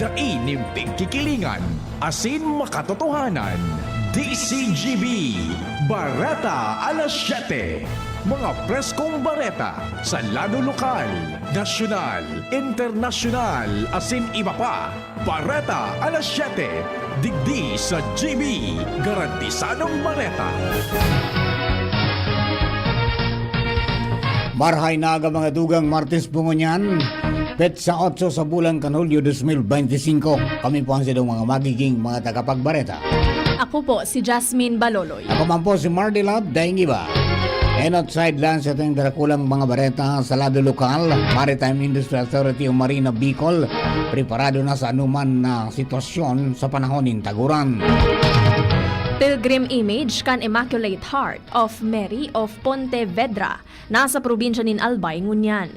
Dainim kikilingan, asin makatotohanan. DCGB, Bareta alas 7. Mga preskong bareta sa lado lokal, nasyonal, internasyonal, asin iba pa. Bareta alas 7. Digdi sa GB, garantisadong bareta. Marhay na aga mga dugang Martes Bungonyan, petsa 8 sa bulan Kanulyo 2025. Kami po ang silong mga magiging mga tagapagbareta. Ako po si Jasmine Baloloy. Ako man po si Mardilab Daingiba. And outside lang sa ating darakulang mga bareta sa lado lokal, Maritime Industry Authority o Marina Bicol, preparado na sa anuman na sitwasyon sa panahon ng taguran. Pilgrim image kan Immaculate Heart of Mary of Pontevedra, nasa probinsya nin Albay, Ngunyan.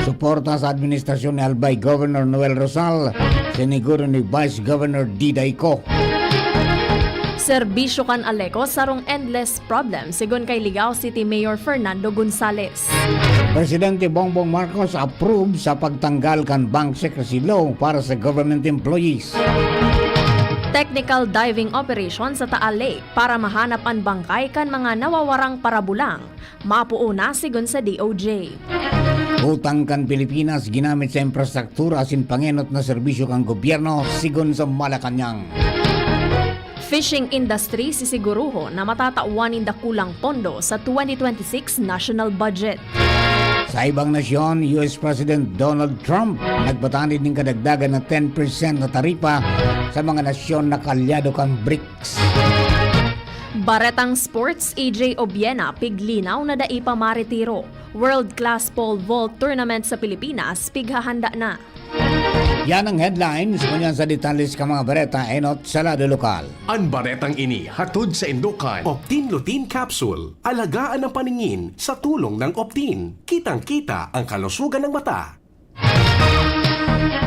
Suporta sa administrasyon ni Albay Governor Noel Rosal, siniguro ni Vice Governor Diday Co. Serbisyo kan Aleco sarong endless problem sigon kay Ligao City Mayor Fernando Gonzales. Presidente Bongbong Marcos approve sa pagtanggal kan bank secrecy law para sa government employees. Technical diving operation sa Taal Lake para mahanap ang bangkay kan mga nawawarang parabulang. Mapuuna sigon sa DOJ. Utang kan Pilipinas ginamit sa infrastruktura asin pangenot na serbisyo kan gobyerno sigon sa Malacanang. Fishing industry sisiguruho na matatauanin dakulang pondo sa 2026 national budget. Sa ibang nasyon, US President Donald Trump nagbatanid ng kadagdagan na 10% na taripa sa mga nasyon na kalyado kang BRICS. Baretang Sports, AJ Obiena piglinaw na daipa maretiro. World-class pole vault tournament sa Pilipinas pighahanda na. Yan ang headlines, ngunyan sa detalles ka mga bareta enot sa lado lokal. Ang baretang ini hatod sa Indokan. Optin Lutein Capsule. Alagaan ang paningin sa tulong ng Optin. Kitang-kita ang kalusugan ng mata.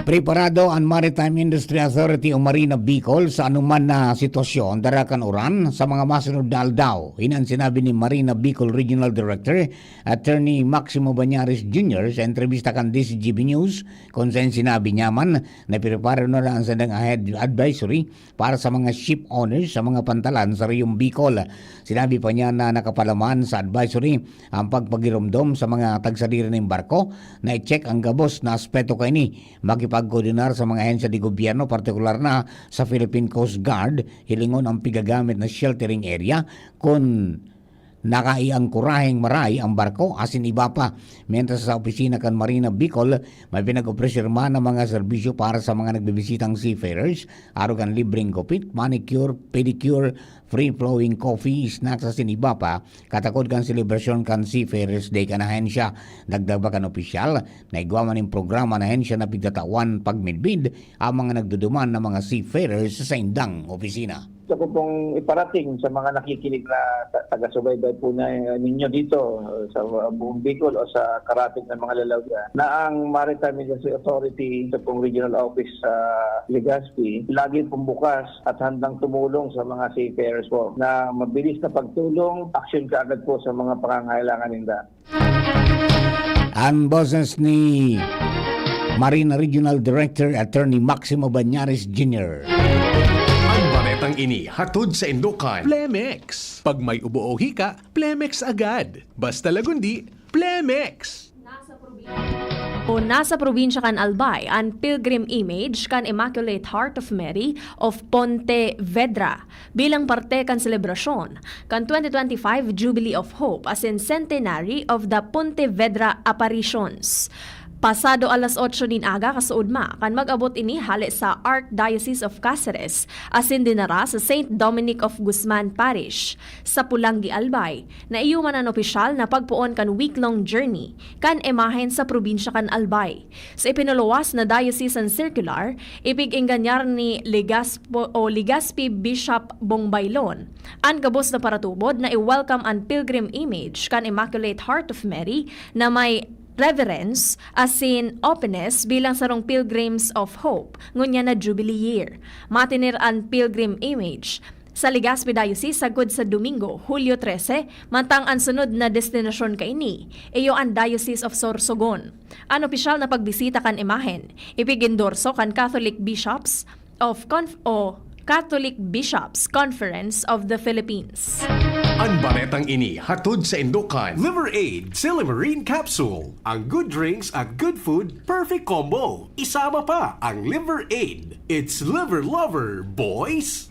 Preparado ang Maritime Industry Authority o Marina Bicol sa anuman na sitwasyon darakan oran sa mga masunod na aldaw. Inan sinabi ni Marina Bicol Regional Director Attorney Maximo Banyares Jr. sa entrevista kan DCGB News kung saan sinabi niya man na preparo na lang sa ahead advisory para sa mga ship owners sa mga pantalan sa Riyong Bicol. Sinabi pa niya na nakapalaman sa advisory ang pagpagiromdom sa mga tagsalira ng barko na i-check ang gabos na aspeto kay ni makipagkoordinar sa mga ahensya di gobyerno, partikular na sa Philippine Coast Guard, hilingon ang pigagamit na sheltering area kung nakaiangkuraheng maray ang barko asin iba pa. Mientras sa opisina kan Marina Bicol, may pinag-opresirma ng mga serbisyo para sa mga nagbibisitang seafarers, arugan libreng gupit, manicure, pedicure, free-flowing coffee, snacks asin iba pa. Katakod kan celebration kan Seafarers Day kan ahensya. Dagdag ba kan opisyal na igwaman ng programa na ahensya na pigdatawan pagmidbid ang mga nagduduman na mga seafarers sa indang opisina. Gusto ko pong iparating sa mga nakikinig na taga-subaybay po ninyo dito sa buong Bicol o sa karating ng mga lalagyan na ang Maritime Industry Authority sa pong regional office sa Legazpi lagi pong bukas at handang tumulong sa mga seafarers po na mabilis na pagtulong, action kaagad po sa mga pangangailangan nila. Ang boses ni Marina Regional Director Attorney Maximo Banyares Jr. Ang ini hatod sa Indokan. Plemex. Pag may ubo o hika, Plemex agad. Basta lagundi, Plemex. Nasa probinsya kan Albay ang pilgrim image kan Immaculate Heart of Mary of Pontevedra bilang parte kan selebrasyon kan 2025 Jubilee of Hope as in centenary of the Pontevedra apparitions. Pasado alas 8 nin aga kasuudma kan mag-abot ini hali sa Archdiocese of Cáceres asin dinara sa St. Dominic of Guzman Parish sa Pulangi, Albay na iyuman ang opisyal na pagpuon kan week-long journey kan imahen sa probinsya kan Albay. Sa ipinuluwas na diocesan circular, ipig-inganyar ni Legazpi Bishop Bongbailon ang gabos na paratubod na i-welcome ang pilgrim image kan Immaculate Heart of Mary na may reverence as in openness bilang sarong Pilgrims of Hope ngunya na Jubilee Year. Matinir ang pilgrim image Sa Legazpi Diocese sagod sa Domingo, Hulyo 13, mantang ang sunod na destinasyon kaini, iyo ang Diocese of Sorsogon. Ang opisyal na pagbisita kan imahen, ipigindorso kan Catholic Bishops Catholic Bishops Conference of the Philippines. Ang baretang ini hatod sa Indokan. Liver Aid Silimarine Capsule. Ang good drinks at good food, perfect combo. Isama pa ang Liver Aid. It's liver lover, boys!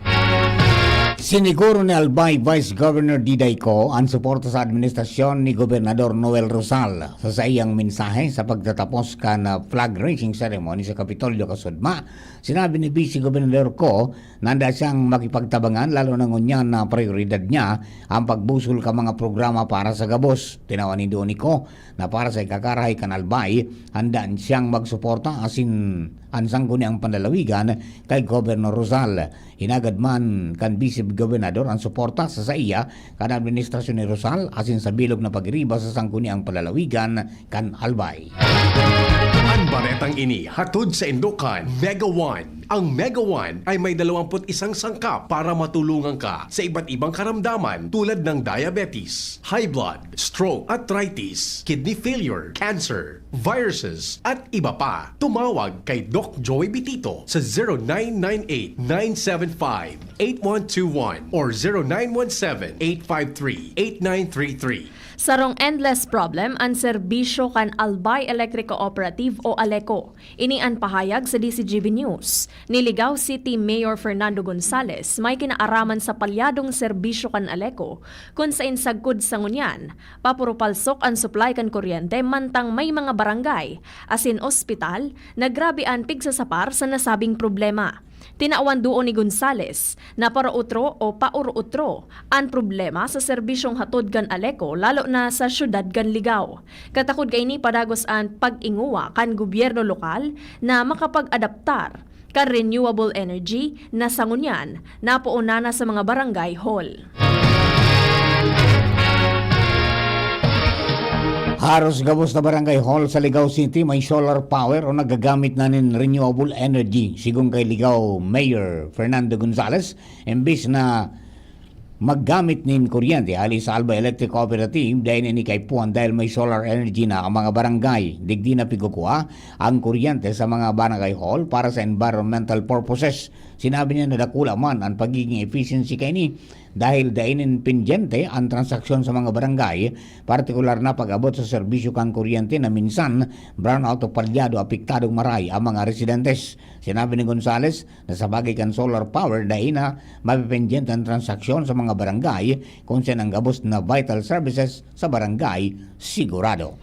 Siniguro ni Albay Vice Governor Diday Co ang suporta sa administrasyon ni Gobernador Noel Rosal sa iyang mensahe sa pagtatapos na flag raising ceremony sa Kapitolyo Kasudma. Sinabi ni Vice Gobernador Co na handa siyang makipagtabangan lalo na ngunyan na prioridad niya ang pagbusol ka mga programa para sa gabos. Tinawa ni Doni Co na para sa ikakarahay kan Albay, handaan siyang magsuporta asin ansang kuni ang panlalawigan kay Governor Rosal. Hinagad man kan Vice Gobernador ang suporta sa iya kan administrasyon ni Rosal asin sa bilog na pagriba sa sangkuniang palalawigan kan Albay. Ang baretang ini hatod sa Indokan. Mega One. Ang Mega One ay may 21 sangkap para matulungan ka sa iba't ibang karamdaman tulad ng diabetes, high blood, stroke, arthritis, kidney failure, cancer, viruses, at iba pa. Tumawag kay Doc Joey Bitito sa 0998-975-8121 or 0917-853-8933. Sarong endless problem ang serbisyo kan Albay Electric Cooperative o ALECO. Ini ang pahayag sa DCGB News. Niligaw City Mayor Fernando Gonzales may kinaaraman sa palyadong serbisyo kan ALECO kung sa insagkod sa ngunyan. Papurupalsok ang supply kan kuryente mantang may mga barangay asin ospital na grabe ang pigsasapar sa nasabing problema. Tinaawan doon ni Gonzales na parautro o paurutro ang problema sa serbisyong hatod kan ALECO lalo na sa syudad kan Ligaw. Katakod kay ni padagos ang pag-inguwa kan gobyerno lokal na makapag-adaptar kan renewable energy na sangunyan na puunana sa mga barangay hall. Haros gabos na barangay hall sa Ligaw City may solar power o nagagamit na nin renewable energy. Sigong kay Ligaw Mayor Fernando Gonzales, imbis na maggamit nin kuryente ali sa Albay Electric Cooperative dahil ini kay Puan dahil may solar energy na ang mga barangay. Digdi na pigukuha ang kuryente sa mga barangay hall para sa environmental purposes. Sinabi niya na dakula man ang pagiging efficiency kay ni dahil dainin pendyente ang transaksyon sa mga barangay, partikular na pag-abot sa serbisyo kang kuryente na minsan brownout o palyado apektadong maray ang mga residentes. Sinabi ni Gonzales na sa bagay kan solar power dahil na mapipendyente ang transaksyon sa mga barangay kung saan ang gabos na vital services sa barangay sigurado.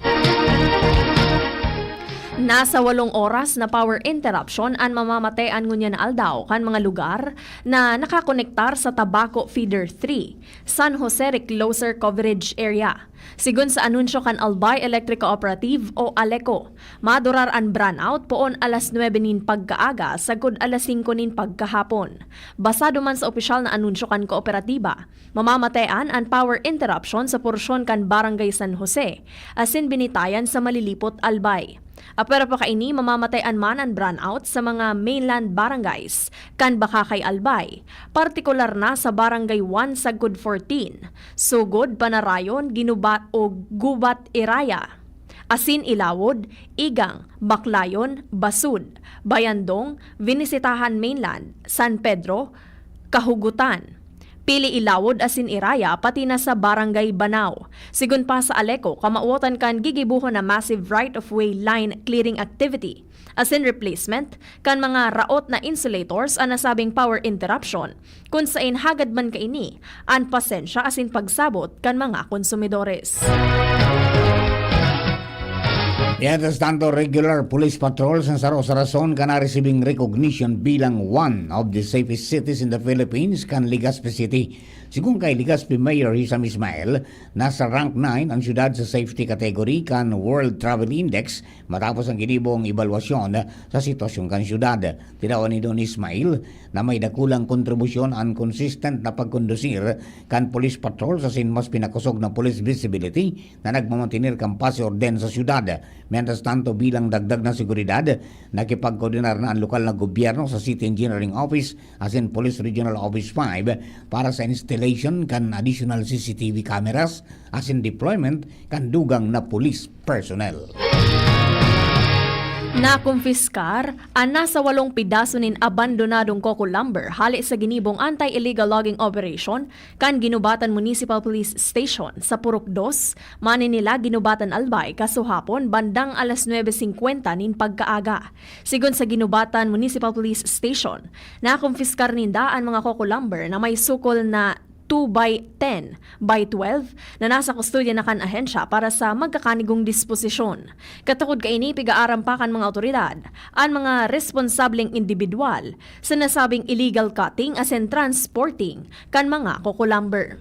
Nasa 8 oras na power interruption ang mamamatean ngunyan na aldaw kan mga lugar na nakakonektar sa Tabaco Feeder 3, San Jose Recloser Coverage Area. Sigun sa anunsyo kan Albay Electric Cooperative o ALECO, madurar ang brownout poon alas 9 nin pagkaaga sagod alas 5 nin pagkahapon. Basado man sa opisyal na anunsyo kan kooperatiba, mamamatean ang power interruption sa porsyon kan Barangay San Jose, asin binitayan sa Malilipot, Albay. Apera pa kaini mamamatayan man ang brownout sa mga mainland barangays kan Bakakay, Albay, partikular na sa Barangay 1 Sagkod 14, Sugod, Panarayon, Ginubat o Gubat, Iraya, Asin, Ilawod, Igang, Baklayon, Basud, Bayandong, Vinisitahan Mainland, San Pedro, Kahugutan, Pili, Ilawod, Asin, Iraya, pati na sa Barangay Banao. Sigun pa sa ALECO, kamauotan kan gigibuho na massive right-of-way line clearing activity. Asin replacement, kan mga raot na insulators ang nasabing power interruption, kung sain hagad man kaini, ang pasensya asin pagsabot kan mga konsumidores. Mientras tanto, regular police patrols ng Saro-Sarason ka na receiving recognition bilang one of the safest cities in the Philippines kan Legazpi City. Sigun kay Legazpi Mayor Hisam Ismail, nasa rank 9 ang syudad sa safety category kan World Travel Index matapos ang ginibong ebalwasyon sa sitwasyon kan syudad. Tinawan ni Don Ismail na may dakulang kontribusyon ang consistent na pagkondusir kan police patrols asin mas pinakusog na police visibility na nagmamantinir kan pasi orden sa syudad. Mientras tanto, bilang dagdag na seguridad, nakipagkoordinar na ang lokal na gobyerno sa City Engineering Office as in Police Regional Office 5 para sa installation kan additional CCTV cameras as in deployment kan dugang na police personnel. Nakumpiskar ang nasa 8 pidaso nin abandonadong coco lumber hali sa ginibong anti-illegal logging operation kan Ginubatan Municipal Police Station sa Purok 2, Maninila, Ginubatan, Albay, kasuhapon bandang alas 9:50 nin pagkaaga. Sigon sa Ginubatan Municipal Police Station, nakumpiskar ninda ang mga coco lumber na may sukol na 2x10 by 12 na nasa kustodya na kan ahensya para sa magkakanigong disposisyon. Katukod kaini pigaaram pa kan mga otoridad ang mga responsableng individual sa nasabing illegal cutting as in transporting kan mga coco lumber.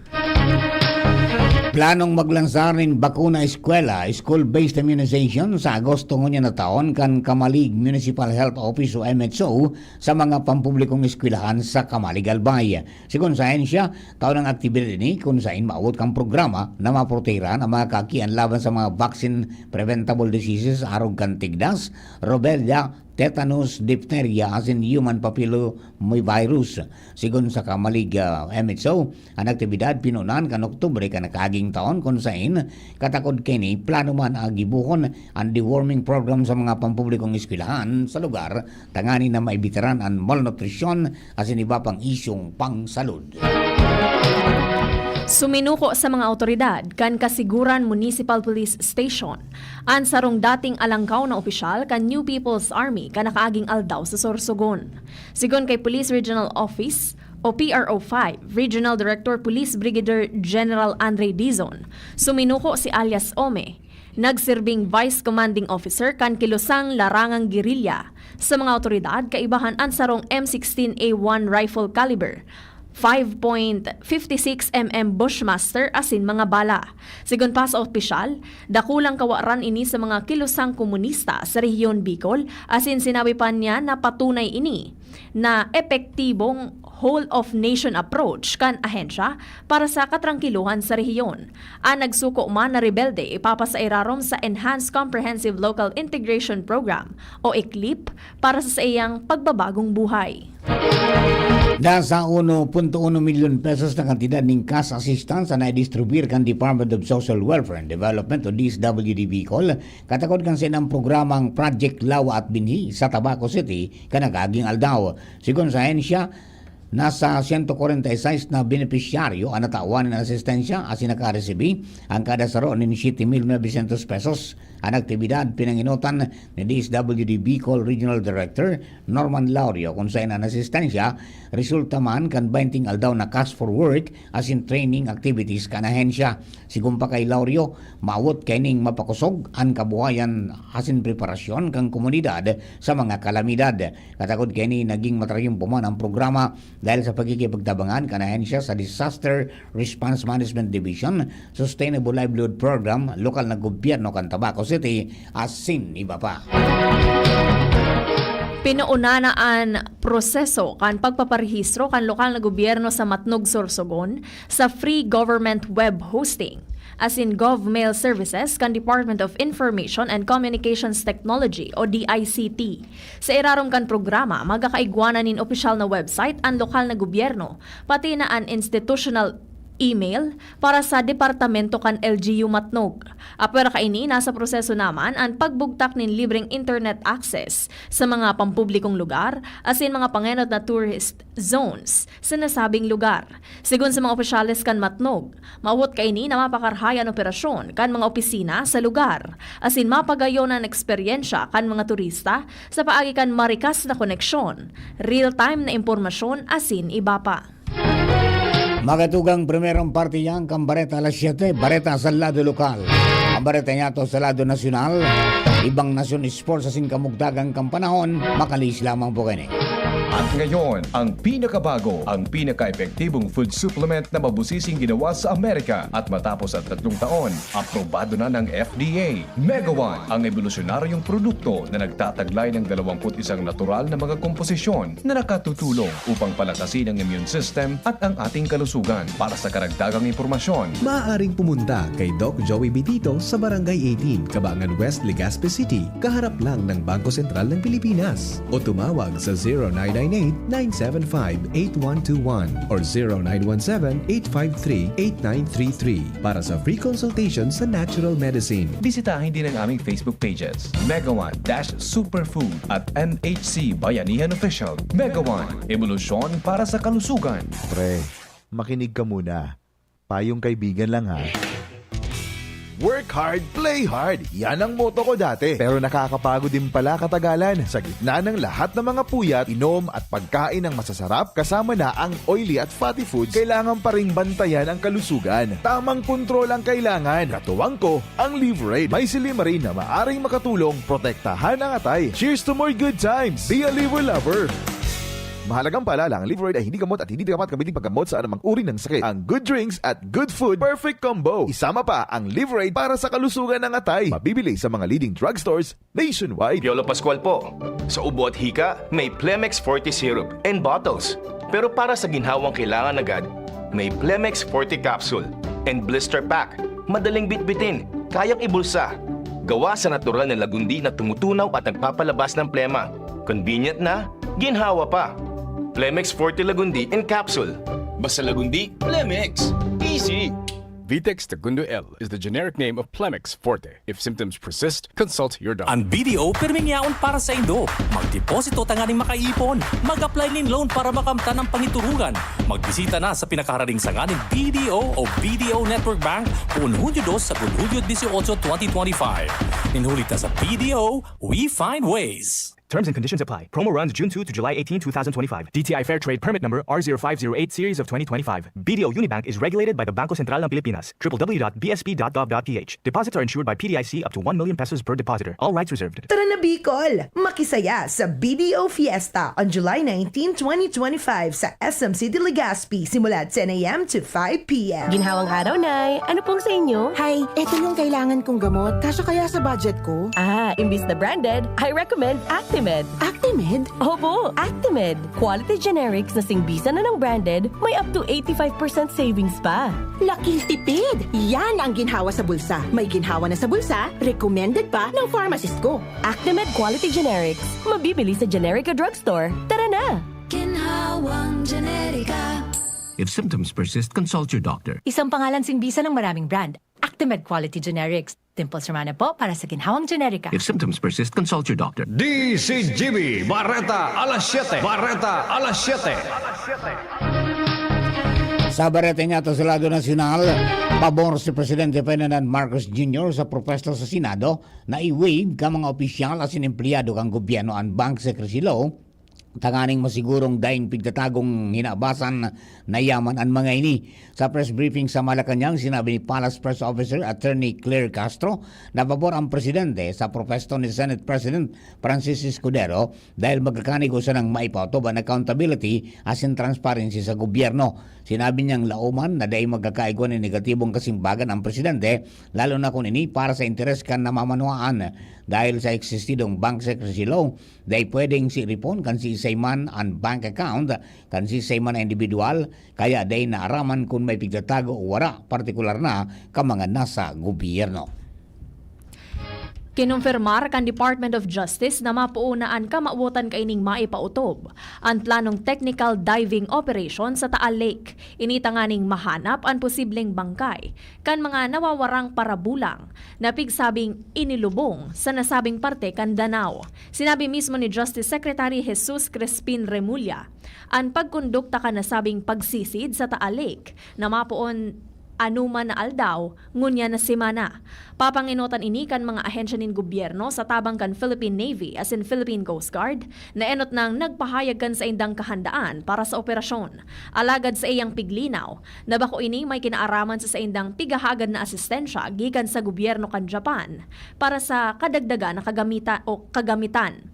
Planong maglansar nin bakuna eskwela, school-based immunization sa Agosto ngunya na taon kan Kamalig Municipal Health Office o MHO sa mga pampublikong eskwelahan sa Kamalig, Albay. Sigon sa ahensya, taon ang aktibidad ini kung saan maawot kang programa na maproteira ang mga kakian laban sa mga vaccine preventable diseases arog kan tigdas, rubella, tetanus, diphtheria as in human papillomavirus. Sigon sa Kamalig MHO, ang aktibidad pinunan kan Oktubre kan nakaging taon kung saan katakod kini plano man ang gibuhon ang deworming program sa mga pampublikong eskwelahan sa lugar tangani na maibitaran ang malnutrition as in iba pang isyong pangsalud. Suminuko sa mga otoridad kan Kasiguran Municipal Police Station ang sarong dating alangkaw na opisyal kan New People's Army kan nakaaging aldaw sa Sorsogon. Sigon kay Police Regional Office o PRO5, Regional Director Police Brigadier General Andre Dizon, suminuko si alias Ome, nagsirbing Vice Commanding Officer kan Kilusang Larangang Guerrilla sa mga otoridad kaibahan ang sarong M16A1 rifle caliber 5.56 mm Bushmaster asin mga bala. Sigon pa sa opisyal, dakulang kawaran ini sa mga kilusang komunista sa rehiyon Bicol asin sinabi pa niya na patunay ini na epektibong whole-of-nation approach kan ahensya para sa katrangkiluhan sa rehiyon. Ang nagsuko man na rebelde ipapasairarom sa Enhanced Comprehensive Local Integration Program o ECLIP para sa iyang pagbabagong buhay. Nasa 1.1 milyon pesos na kantidad ng cash assistance na i-distribute kan Department of Social Welfare and Development o DSWD Bicol, katakod kan sinang programang Project Lawa at Binhi sa Tabaco City kanagaging aldaw. Sigon sa ahensya, nasa 146 na benepisyaryo ang natawan ng asistensya at sinakaresebi ang kada saro ng 7,900 pesos. Ang aktibidad pinanginutan ni DSWD Bicol Regional Director Norman Laurio kung saan ang asistensya resulta man kan 20 aldaw na cash for work as in training activities kan ahensya. Sigumpa kay Laurio, maawot kaining mapakusog ang kabuhayan as in preparasyon kang komunidad sa mga kalamidad. Katakod kini naging matrayong puman ang programa dahil sa pagkikipagtabangan kan ahensya sa Disaster Response Management Division, Sustainable Livelihood Program, lokal na gobyerno kan Tabaco City, asin iba pa. Pinuuna na ang proseso kan pagpaparehistro kan lokal na gobyerno sa Matnog, Sorsogon sa free government web hosting as in GovMail Services kan Department of Information and Communications Technology o DICT. Sa irarong kan programa, magkakaigwanan nin opisyal na website ang lokal na gobyerno pati na ang institutional email para sa departamento kan LGU Matnog. Apera kaini nasa proseso naman ang pagbugtak nin libreng internet access sa mga pampublikong lugar asin mga pangenod na tourist zones sa nasabing lugar. Sigon sa mga opisyales kan Matnog, maawot kaini na mapakarhayan operasyon kan mga opisina sa lugar asin mapagayon ang eksperyensya kan mga turista sa paagi kan marikas na koneksyon, real-time na impormasyon asin iba pa. Magatugang primerong parte yan kang Bareta alas 7, Bareta sa lado lokal. Ang Bareta niya to sa lado nasyonal, ibang nasyon sports sa singkamugdagang kampanahon, makalis lamang po kini. At ngayon, ang pinakabago, ang pinaka-epektibong food supplement na mabusising ginawa sa Amerika at matapos ang 3 taon, aprobado na ng FDA. Mega One, ang evolusyonaryong produkto na nagtataglay ng 21 natural na mga komposisyon na nakatutulong upang palakasin ang immune system at ang ating kalusugan. Para sa karagdagang impormasyon, Maaaring pumunta kay Doc Joey Bitito sa Barangay 18, Cabangan West, Legazpi City, kaharap lang ng Bangko Sentral ng Pilipinas. O tumawag sa 0998-975-8121 or 0917-853-8933 para sa free consultation sa natural medicine. bisitahin din ang aming Facebook pages, Mega One-Superfood at MHC Bayanihan Official. Mega One, evolusyon para sa kalusugan. Pre, makinig ka muna. Payong kaibigan lang ha. Work hard, play hard. Yan ang motto ko dati. Pero nakakapagod din pala katagalan. Sa gitna ng lahat ng mga puyat, inom at pagkain ng masasarap, kasama na ang oily at fatty foods, kailangan pa ring bantayan ang kalusugan. Tamang kontrol ang kailangan. Katuwang ko, ang Liverade. May silimarin na maaring makatulong protektahan ang atay. Cheers to more good times. Be a liver lover. Mahalagang paalala, ang Liverade ay hindi gamot at hindi dapat gamitin paggamot sa anumang uri ng sakit. Ang good drinks at good food, perfect combo. Isama pa ang Liverade para sa kalusugan ng atay. Mabibili sa mga leading drugstores nationwide. Piolo Pascual po. Sa ubo at hika, may Plemex Forte Syrup and bottles. Pero para sa ginhawang kailangan agad, may Plemex Forte Capsule and Blister Pack. Madaling bitbitin, kayang ibulsa. Gawa sa natural na lagundi na tumutunaw at nagpapalabas ng plema. Convenient na, ginhawa pa. Plemex Forte Lagundi in Capsule. Basta Lagundi, Plemex. Easy! Vitex Segundo L is the generic name of Plemex Forte. If symptoms persist, consult your doctor. Ang BDO permingyaon para sa Indo. Magdeposito tanganing makaipon. Mag-apply nin loan para makamtan ang pangiturugan. Magbisita na sa pinakaharaling sanganing BDO o BDO Network Bank kung Hunyo 2 sa Hunyo 18, 2025. Inhulit na sa BDO, we find ways. Terms and conditions apply. Promo runs June 2 to July 18, 2025. DTI Fair Trade Permit Number R0508 Series of 2025. BDO Unibank is regulated by the Bangko Sentral ng Pilipinas. www.bsp.gov.ph. Deposits are insured by PDIC up to 1 million pesos per depositor. All rights reserved. Tara na Bicol! Makisaya sa BDO Fiesta on July 19, 2025 sa SM City Legazpi simula 10 a.m. to 5 p.m. Ginhawang araw, Nay. Ano pong sa inyo? Hi, eto yung kailangan kong gamot. Kasya kaya sa budget ko? Imbis na branded, I recommend Actimed. Actimed? Opo, Actimed. Quality generics na singbisa na ng branded, may up to 85% savings pa. Laking tipid! Yan ang ginhawa sa bulsa. May ginhawa na sa bulsa, recommended pa ng pharmacist ko. Actimed Quality Generics. Mabibili sa Generica Drugstore. Tara na! Ginhawang Generica. If symptoms persist, consult your doctor. Isang pangalan singbisa ng maraming brand. Actimed Quality Generics. Dimples Romana po para sa ginhawang generika. If symptoms persist, consult your doctor. DCGB, Barreta, alas 7. Barreta, alas 7. Sa Barreta niya sa lado nasyonal, pabor si Presidente Ferdinand Marcos Jr. sa propesto sa Senado na i-waive ka mga opisyal at empleyado kang gobyerno ang Bank Secrecy Law tanganing masigurong daing pigtatagong hinabasan na yaman ang mga ini. Sa press briefing sa Malacanang, sinabi ni Palace Press Officer Attorney Claire Castro na pabor ang presidente sa propesto ni Senate President Francis Escudero dahil magkakanigo siya ng maipautoban accountability as in transparency sa gobyerno. Sinabi niyang lauman na dahil magkakaigo ng negatibong kasimbagan ang presidente, lalo na kung ini para sa interes kan namamanuaan dahil sa eksistidong Bank Secrecy Law, dahil pwedeng si ripon kan si isayman ang bank account kan si isayman na individual, kaya dahil naaraman kung may pigtatago o wala, partikular na ka mga nasa gobyerno. Kinumpirmar kan Department of Justice na mapuunaan kamauotan kaining maipautob ang planong technical diving operation sa Taal Lake. Initanganing mahanap ang posibleng bangkay kan mga nawawarang parabulang na pigsabing inilubong sa nasabing parte kan Danao. Sinabi mismo ni Justice Secretary Jesus Crespin Remulla ang pagkondukta kan nasabing pagsisid sa Taal Lake na mapuon anuman na aldaw, ngunya na simana. Papanginutan ini kan mga ahensya nin gobyerno sa tabang kan Philippine Navy as in Philippine Coast Guard na enot nang nagpahayag kan sa indang kahandaan para sa operasyon. Alagad sa iyang piglinaw, na bako ini may kinaaraman sa indang pigahagad na asistensya gikan sa gobyerno kan Japan para sa kadagdagan na kagamitan.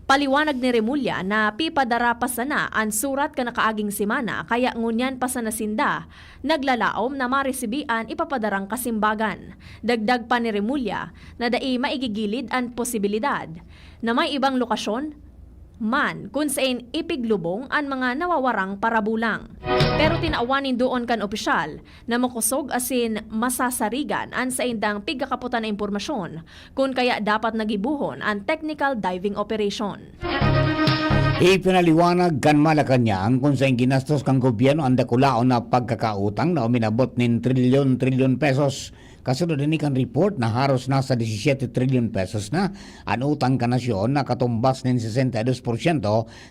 Paliwanag ni Remulla na pipadara pa sana ang surat ka nakaaging simana kaya ngunyan pa sana sinda naglalaom na maresibian ipapadarang kasimbagan. Dagdag pa ni Remulla na dai maigigilid ang posibilidad na may ibang lokasyon man kung saan ipiglubong ang mga nawawarang parabulang. Pero tinaawanin doon kan opisyal na makusog asin masasarigan ang sa indang pigkakaputan na impormasyon kung kaya dapat nagibuhon ang technical diving operation. Ipinaliwanag kan Malacanang kung saan ginastos kang gobyerno ang dakulaon na pagkakautang na uminabot nin trilyon pesos. Kasunod din kan report na haros nasa 17 trilyon pesos na ang utang ka nasyon na katumbas nin 62%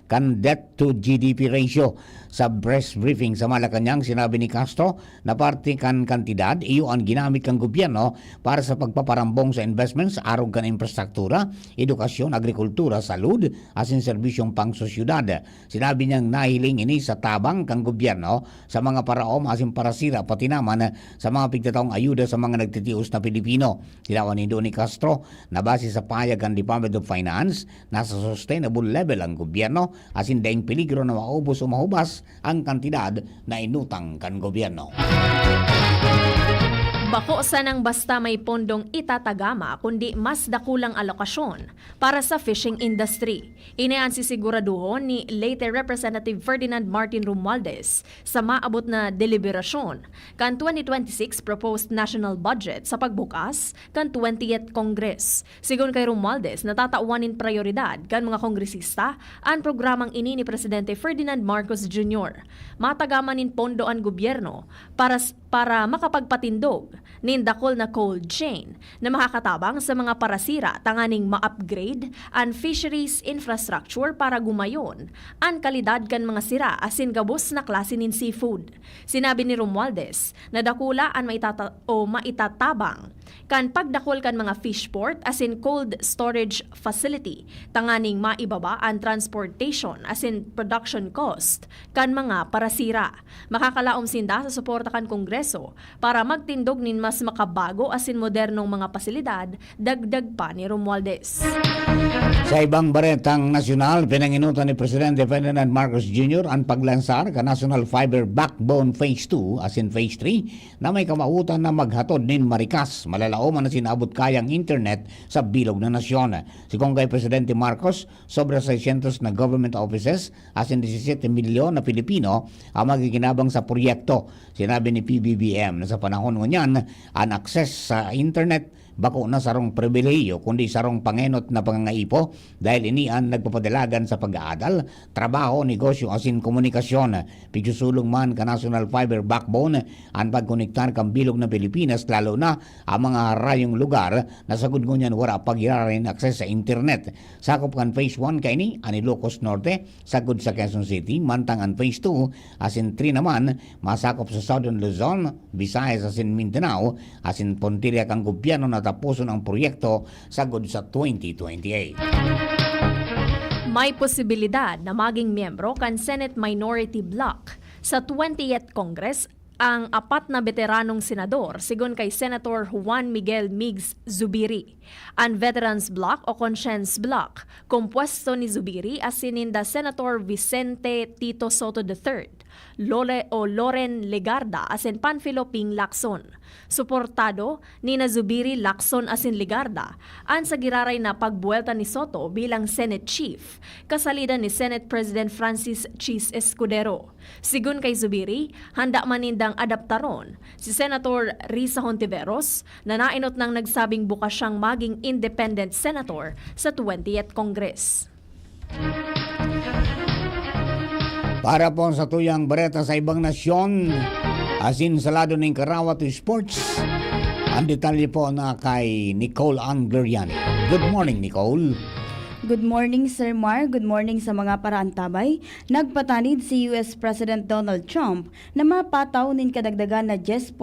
kan debt to GDP ratio. Sa press briefing sa Malacanang, sinabi ni Castro na parte kan kantidad iyo ang ginamit kang gobyerno para sa pagpaparambong sa investments arog kan infrastruktura, edukasyon, agrikultura, salud, asin serbisyong pangsosyudad. Sinabi niyang nahiling ini sa tabang kang gobyerno sa mga paraom asin parasira pati naman sa mga pigtataong ayuda sa mga nagtitius na Pilipino. Silawan ni Donnie Castro na base sa payag ng Department of Finance, nasa sustainable level ang gobyerno asin daing peligro na maubos o mahubas ang kantidad na inutang kan gobyerno. Bako sa nang basta may pondong itatagama kundi mas dakulang alokasyon para sa fishing industry. Inian sisiguraduhon ni late Representative Ferdinand Martin Romualdez sa maabot na deliberasyon kan 2026 proposed national budget sa pagbukas kan 20th Congress. Sigon kay Romualdez, natatauanin prioridad kan mga kongresista ang programang ini ni Presidente Ferdinand Marcos Jr. Matagamanin pondo ang gobyerno para makapagpatindog nindakol na cold chain na makakatabang sa mga parasira tanganing ma-upgrade ang fisheries infrastructure para gumayon ang kalidad kan mga sira asin gabos na klase nin seafood. Sinabi ni Romualdez na dakula ang maitatabang kan pagdakol kan mga fish port asin cold storage facility tanganing maibaba ang transportation asin production cost kan mga parasira. Makakalaom sinda sa suporta kan Kongreso para magtindog nin mas makabago asin modernong mga pasilidad, dagdag pa ni Romualdez. Sa ibang baretang nasyonal, pinanginutan ni Presidente Ferdinand Marcos Jr. ang paglansar ka National Fiber Backbone Phase 2 asin Phase 3 na may kamautan na maghatod nin marikas, malalaoman na sinabot kayang internet sa bilog na nasyon. Sikong kay Presidente Marcos, sobra 600 na government offices asin 17 milyon na Pilipino ang magiginabang sa proyekto. Sinabi ni PBBM na sa panahon ngunyan, ang access sa internet bako na sarong pribilehiyo kundi sarong pangenot na pangangaipo dahil ini ang nagpapadalagan sa pag-aadal, trabaho, negosyo asin komunikasyon. Pigsusulong man ka National Fiber Backbone ang pagkonektar kang bilog na Pilipinas lalo na ang mga rayong lugar na sagud ngunyan wala pagyararin access sa internet. Sakop kan Phase 1 kay ni ang Ilocos Norte, sagud sa Quezon City, mantang ang Phase 2 asin 3 naman masakop sa Southern Luzon, Visayas asin Mindanao asin Pontilia kang gobyerno na tapuson ang proyekto sagod sa 2028. May posibilidad na maging miyembro kan Senate Minority Bloc sa 20th Congress ang 4 na veteranong senador sigon kay Senator Juan Miguel Migs Zubiri. Ang Veterans Bloc o Conscience Bloc, kompuesto ni Zubiri asininda Senator Vicente Tito Soto III, Loren Legarda asin Panfilo Ping Lacson. Suportado ni Zubiri, Lacson asin Legarda ang sa giraray na pagbuelta ni Soto bilang Senate Chief, kasalida ni Senate President Francis Chis Escudero. Sigun kay Zubiri, handa manindang adaptaron si Senator Risa Hontiveros na nainot ng nagsabing bukas siyang maging independent senator sa 20th Congress. Para po sa tuyang bareta sa ibang nasyon, asin sa lado ng Karawa to Sports, ang detalye po na kay Nicole Angleriani. Good morning, Nicole. Good morning, Sir Mar. Good morning sa mga paraantabay. Nagpatanid si US President Donald Trump na mapataw nin kadagdagan na 10%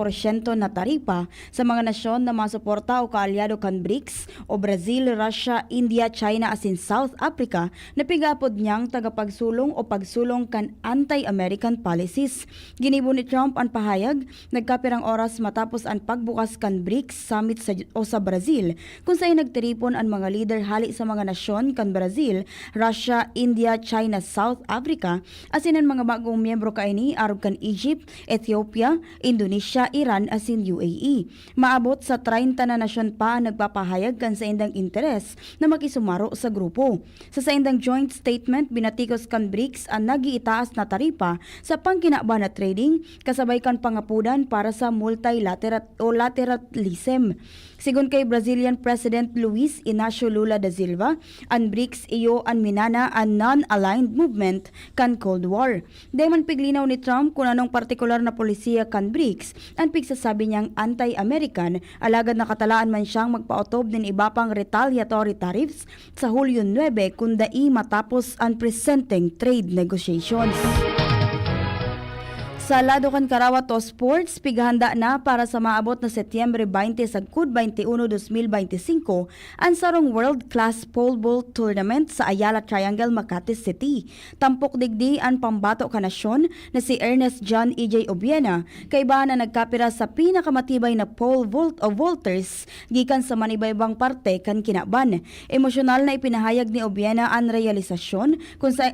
na taripa sa mga nasyon na masuporta o kaalyado kan BRICS o Brazil, Russia, India, China asin South Africa na pigapod niyang tagapagsulong o pagsulong kan anti-American policies. Ginibo ni Trump ang pahayag nagkapirang oras matapos ang pagbukas kan BRICS Summit sa Brazil kung saan nagtiripon ang mga leader hali sa mga nasyon nasyon kan Brazil, Russia, India, China, South Africa, asin ang mga bagong miyembro kaini arog kan Egypt, Ethiopia, Indonesia, Iran, asin UAE. Maabot sa 30 na nasyon pa ang nagpapahayag kan sa indang interes na makisumaro sa grupo. Sa indang joint statement, binatikos kan BRICS ang nagiitaas na taripa sa pangkinaba na trading kasabay kan pangapudan para sa multilateralism. Sigun kay Brazilian President Luiz Inácio Lula da Silva, ang BRICS iyo ang minana ang non-aligned movement kan Cold War. Dayman piglinaw ni Trump kung anong partikular na polisiya kan BRICS ang pigsasabi niyang anti-American, alagad nakatalaan man siyang magpaotob din iba pang retaliatory tariffs sa Hulyo 9 kung dai matapos ang presenting trade negotiations. Sa lado kan Karawat o Sports, pighanda na para sa maabot na Setyembre 20 sa Kud 21, 2025 ang sarong World Class Pole Vault Tournament sa Ayala Triangle, Makati City. Tampok digdi ang pambato kanasyon na si Ernest John E.J. Obiena, kaiba na nagkapira sa pinakamatibay na pole vault o vaulters gikan sa manibaybang parte kan kinaban. Emosyonal na ipinahayag ni Obiena ang realisasyon kung sa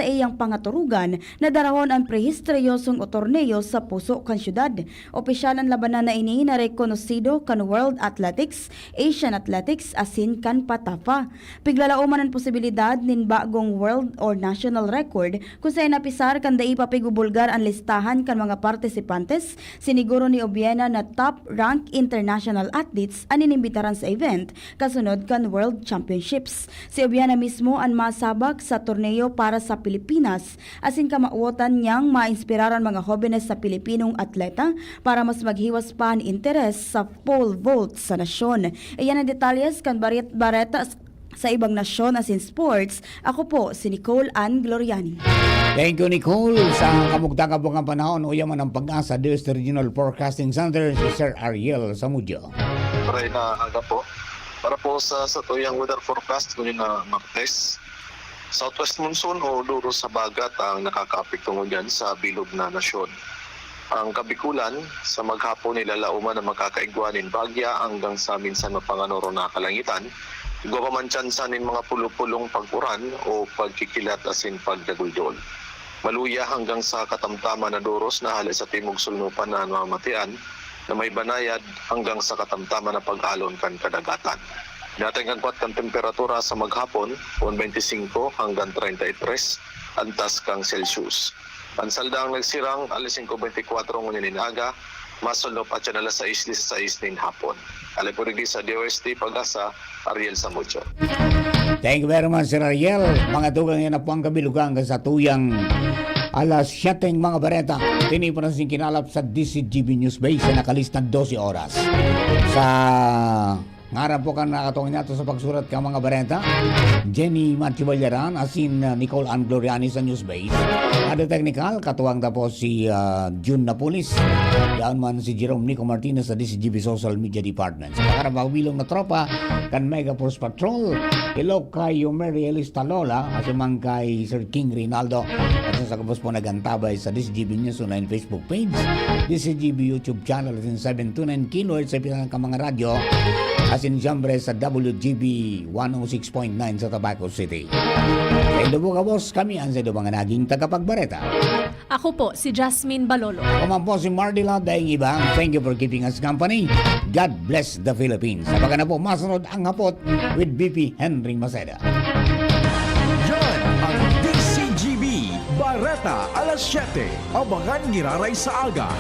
iyang pangaturugan na darahon ang prehistriyosong torneo sa puso kan syudad. Opisyal ang labanan na ini na rekonosido kan World Athletics, Asian Athletics, asin kan Patafa. Piglalauman ang posibilidad nin bagong world or national record kung saan napisar kan dai papigubulgar ang listahan kan mga partisipantes. Siniguro ni Obiena na top rank international athletes ang inimbitaran sa event kasunod kan World Championships. Si Obiena mismo ang masabak sa torneo para sa Pilipinas, asin kamauotan niyang mainspiraran mga jóvenes sa Pilipinong atleta para mas maghiwas pa ang interes sa pole vault sa nasyon. Iyan ang detalyes kan Bareta sa ibang nasyon as in sports. Ako po si Nicole Ann Gloriani. Thank you, Nicole. Sa kamugtang-kabungang panahon, uyaman ang pag-asa DOST Regional Forecasting Center si Sir Ariel Samudyo. Maray na aga po. Para po sa tuyang weather forecast kunin na Martes, southwest monsoon o luro sa bagat ang nakakaapekto mo dyan sa bilog na nasyon. Ang kabikulan sa maghapon nilalauman na makakaigwanin bagya hanggang sa minsan mapanganoro na kalangitan. Igwapamantsansanin mga pulupulong pag-uran o pagkikilat asin pagdaguldol. Maluya hanggang sa katamtaman na doros na halos sa timog sulnupan na mamatian na may banayad hanggang sa katamtaman na pag-alon kan kadagatan. Nating agwat kang temperatura sa maghapon, 25 hanggang 33, antas kang Celsius. Ang saldang nagsirang, alas 5:24 ngunyan aga, masulop at yan alas 6:16 nin hapon. Alipurig sa DOST Pag-asa, Ariel Samudyo. Thank you very much, Sir Ariel. Mga tugang yan na po ang kabilugang sa tuyang alas 7 mga bareta. Tinipunan sing kinalap sa DCGB News Base sa nakalistang 12 oras. Sa ngarap po kan nakatungin nato sa pagsurat ka mga bareta, Jenny Manchibalyaran asin Nicole Ann Gloriani sa Newsbase. Ada technical, katuwang tapos si June Napolis. Yan man si Jerome Nico Martinez sa DCGB Social Media Department. Sa makarabawilong na tropa, kan Mega Force Patrol, hello kay Mary Elista Lola, asimang kay Sir King Rinaldo. At sa kapos po nagantabay sa DCGB News Online Facebook page, DCGB YouTube channel at 729 kHz sa pinang ka mga radyo. Asin siyempre sa WGB 106.9 sa Tabaco City. Sa Indo ka boss, kami ang sa Indo mga naging tagapagbareta. Ako po si Jasmine Balolo. Kuman po si Mardila Daing Ibang. Thank you for keeping us company. God bless the Philippines. Sa na po, masunod ang hapot with BP Henry Maceda. Yan ang DCGB Bareta alas 7. Abangan ngiraray sa aga.